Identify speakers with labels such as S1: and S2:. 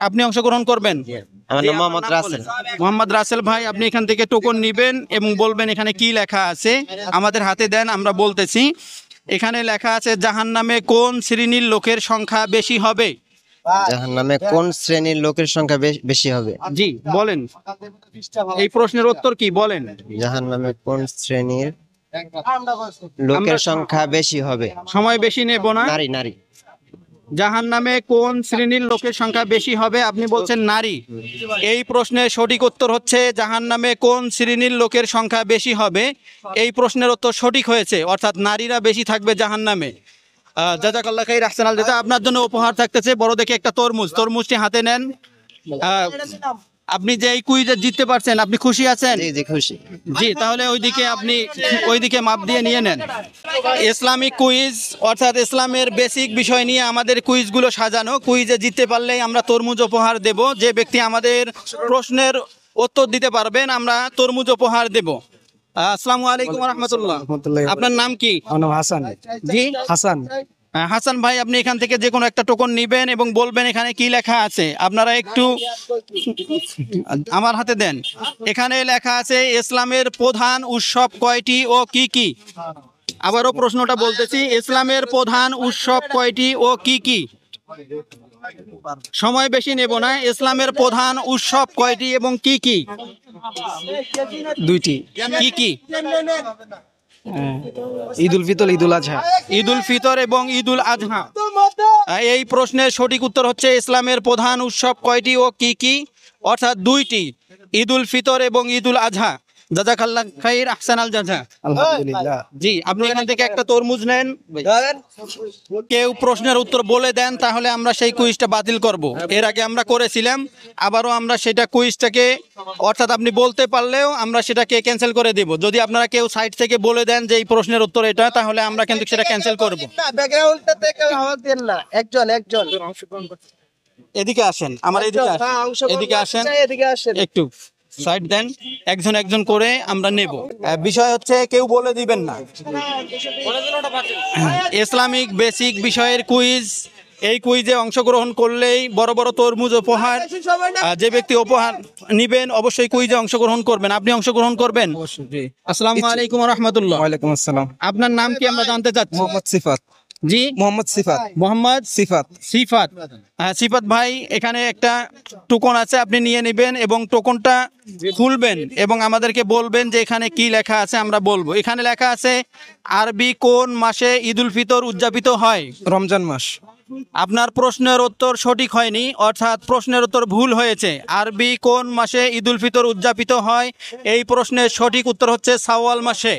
S1: আপনি অংশগ্রহণ করবেন?
S2: আমার নাম মোহাম্মদ রাসেল।
S1: মোহাম্মদ রাসেল ভাই, আপনি এখান থেকে টোকন নিবেন এবং বলবেন এখানে কি লেখা আছে। আমাদের হাতে দেন, আমরা বলতেছি। এখানে লেখা আছে জাহান্নামে কোন শ্রেণীর লোকের সংখ্যা বেশি হবে?
S2: জাহান্নামে কোন শ্রেণীর লোকের সংখ্যা বেশি হবে?
S1: জি বলেন, এই প্রশ্নের উত্তর কি বলেন?
S2: জাহান্নামে কোন শ্রেণীর লোকের সংখ্যা বেশি হবে?
S1: সময় বেশি নেব না।
S2: নারী। নারী।
S1: জাহান্নামে কোন শ্রেণীর লোকের সংখ্যা বেশি হবে? আপনি বলছেন নারী। এই প্রশ্নের সঠিক উত্তর হচ্ছে জাহান্নামে কোন শ্রেণীর লোকের সংখ্যা বেশি হবে। এই প্রশ্নের উত্তর সঠিক হয়েছে, অর্থাৎ নারীরা বেশি থাকবে জাহান্নামে। জাযাকাল্লাহ খাইর, আহসানাল জাযা। আপনার জন্য উপহার থাকতেছে বড় দেখে একটা তরমুজ। তরমুজটি হাতে নেন। আপনি যে এই কুইজে জিততে পারছেন, আপনি খুশি আছেন?
S2: জি খুশি।
S1: জি, তাহলে ওইদিকে মাপ দিয়ে নিয়ে নেন। ইসলামিক কুইজ, অর্থাৎ ইসলামের বেসিক বিষয় নিয়ে আমাদের কুইজগুলো সাজানো। কুইজে জিততে পারলেই আমরা তরমুজ উপহার দেব। যে ব্যক্তি আমাদের প্রশ্নের উত্তর দিতে পারবেন আমরা তরমুজ উপহার দেব। আসসালামু আলাইকুম ওয়া রাহমাতুল্লাহ। আপনার নাম কি?
S3: আমার নাম হাসান।
S1: জি
S3: হাসান।
S1: হাসান ভাই, আপনি এখান থেকে যে কোনো একটা টোকন নিবেন এবং বলবেন এখানে কি লেখা আছে। আপনারা একটু আমার হাতে দেন। এখানে লেখা আছে ইসলামের প্রধান উৎসব কয়টি ও কি কি? আবারও প্রশ্নটা বলতেছি, ইসলামের প্রধান উৎসব কয়টি ও কি কি? সময় বেশি নেব না। ইসলামের প্রধান উৎসব কয়টি এবং কি কি?
S3: দুইটি।
S1: কি কি?
S3: ঈদ উল ফিতর, ঈদ উল আজহা।
S1: ঈদ উল ফিতর এবং ঈদ উল আজহা। এই প্রশ্নের সঠিক উত্তর হচ্ছে ইসলামের প্রধান উৎসব কয়টি ও কি কি, অর্থাৎ দুইটি, ঈদ উল ফিতর এবং ঈদ উল আজহা। জাযাকাল্লাহ খাইর, আহসানাল জাযা।
S3: আলহামদুলিল্লাহ।
S1: জি, আপনি এখান থেকে একটা তরমুজ নেন। কেউ প্রশ্নের উত্তর বলে দেন, তাহলে আমরা সেই কুইজটা বাতিল করব। এর আগে আমরা করেছিলাম, আবারও আমরা সেটা কুইজটাকে, অর্থাৎ আপনি বলতে পারলেও আমরা সেটাকে ক্যান্সেল করে দেব। যদি আপনারা কেউ সাইড থেকে বলে দেন যে এই প্রশ্নের উত্তর এটা, তাহলে আমরা কিন্তু সেটা ক্যান্সেল করব। এদিকে আসেন, আমার এদিকে আসেন, একটু সাইড দেন। একজন একজন করে আমরা নেব। বিষয় হচ্ছে কেউ বলে দিবেন না। ইসলামিক বেসিক বিষয়ের কুইজ। এই কুইজে অংশগ্রহণ করলেই বড় বড় তরমুজ উপহার। যে ব্যক্তি উপহার নিবেন অবশ্যই কুইজে অংশগ্রহণ করবেন। আপনি অংশগ্রহণ করবেন? আসসালামু আলাইকুম ওয়া রাহমাতুল্লাহ।
S3: ওয়ালাইকুম আসসালাম।
S1: আপনার নাম কি আমরা জানতে চাচ্ছি?
S3: মোহাম্মদ সিফাত।
S1: জি,
S3: মোহাম্মদ সিফাত।
S1: মোহাম্মদ
S3: সিফাত।
S1: সিফাত। হ্যাঁ সিফাত ভাই, এখানে একটা টোকন আছে, আপনি নিয়ে নেবেন এবং টোকনটা খুলবেন এবং আমাদেরকে বলবেন যে এখানে কি লেখা আছে। আমরা বলবো। এখানে লেখা আছে আরবি কোন মাসে ঈদ উল ফিতর উদযাপিত হয়?
S3: রমজান মাস।
S1: আপনার প্রশ্নের উত্তর সঠিক হয়নি, অর্থাৎ প্রশ্নের উত্তর ভুল হয়েছে। আরবি কোন মাসে ঈদ উল ফিতর উদযাপিত হয়? এই প্রশ্নের সঠিক উত্তর হচ্ছে শাওয়াল মাসে।